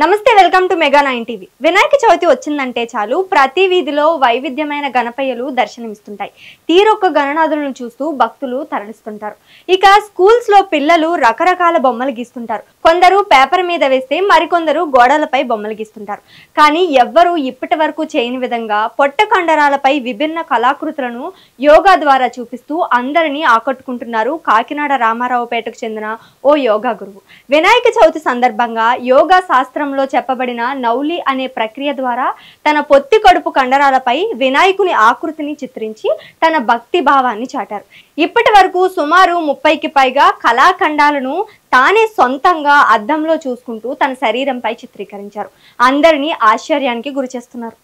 నమస్తే, welcome to mega 9 TV. Vinayaka Chavithi వచ్చిందంటే చాలు ప్రతి వీధిలో వైవిధ్యమైన గణపయ్యలు దర్శనమిస్తుంటాయి. తీరొక్క గణనాథులను చూస్తూ భక్తులు తరలిస్తుంటారు. ఇక స్కూల్స్ లో పిల్లలు రకరకాల బొమ్మలు గీస్తుంటారు. కొందరు పేపర్ మీద వేస్తే మరికొందరు గోడలపై బొమ్మలు గీస్తుంటారు. కానీ ఎవ్వరూ ఇప్పటి వరకు చేయని విధంగా పొట్ట కండరాలపై విభిన్న కళాకృతులను యోగా ద్వారా చూపిస్తూ అందరినీ ఆకట్టుకుంటున్నారు కాకినాడ రామారావుపేటకు చెందిన ఓ యోగా గురువు. వినాయక చవితి సందర్భంగా యోగా శాస్త్రం చెప్పబడిన నౌలి అనే ప్రక్రియ ద్వారా తన పొత్తి కడుపు కండరాలపై వినాయకుని ఆకృతిని చిత్రించి తన భక్తి భావాన్ని చాటారు. ఇప్పటి వరకు సుమారు 30కి పైగా కళాఖండాలను తానే సొంతంగా అద్దంలో చూసుకుంటూ తన శరీరంపై చిత్రీకరించారు. అందరినీ ఆశ్చర్యానికి గురి చేస్తున్నారు.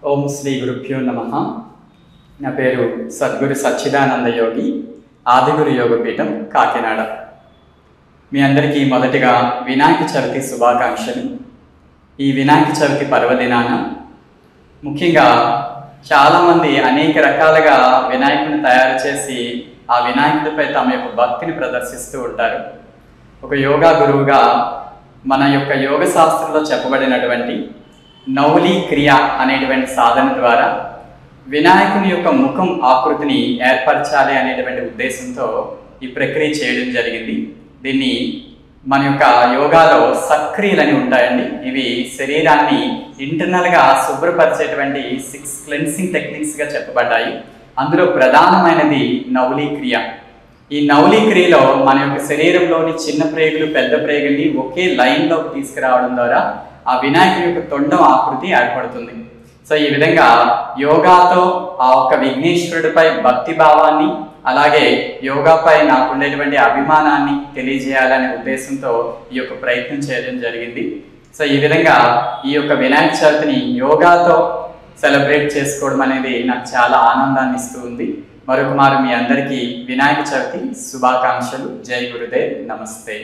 ఓం శ్రీ గురుభ్యో నమః. నా పేరు సద్గురు సచ్చిదానంద యోగి, ఆదిగురు యోగపీఠం, కాకినాడ. మీ అందరికీ మొదటిగా వినాయక చవితి శుభాకాంక్షలు. ఈ వినాయక చవితి పర్వదినాన ముఖ్యంగా చాలామంది అనేక రకాలుగా వినాయకుని తయారు చేసి ఆ వినాయకుడిపై తమ యొక్క భక్తిని ప్రదర్శిస్తూ ఉంటారు. ఒక యోగా గురువుగా మన యొక్క యోగ శాస్త్రంలో చెప్పబడినటువంటి నౌలి క్రియ అనేటువంటి సాధన ద్వారా వినాయకుని యొక్క ముఖం ఆకృతిని ఏర్పరచాలి అనేటువంటి ఉద్దేశంతో ఈ ప్రక్రియ చేయడం జరిగింది. దీన్ని మన యొక్క యోగాలో సక్రియలని ఉంటాయండి. ఇవి శరీరాన్ని ఇంటర్నల్గా శుభ్రపరిచేటువంటి 6 క్లెన్సింగ్ టెక్నిక్స్గా చెప్పబడ్డాయి. అందులో ప్రధానమైనది నౌలి క్రియ. ఈ నౌలి క్రియలో మన యొక్క శరీరంలోని చిన్న ప్రేగులు పెద్ద ప్రేగుల్ని ఒకే లైన్లోకి తీసుకురావడం ద్వారా ఆ వినాయకుడి యొక్క తొండం ఆకృతి ఏర్పడుతుంది. సో ఈ విధంగా యోగాతో ఆ ఒక్క విఘ్నేశ్వరుడిపై భక్తి భావాన్ని, అలాగే యోగాపై నాకు ఉండేటువంటి అభిమానాన్ని తెలియజేయాలనే ఉద్దేశంతో ఈ యొక్క ప్రయత్నం చేయడం జరిగింది. సో ఈ విధంగా ఈ యొక్క వినాయక చవితిని యోగాతో సెలబ్రేట్ చేసుకోవడం అనేది నాకు చాలా ఆనందాన్ని ఇస్తూ ఉంది. మరొక మారు మీ అందరికీ వినాయక చవితి శుభాకాంక్షలు. జై గురుదేవ్, నమస్తే.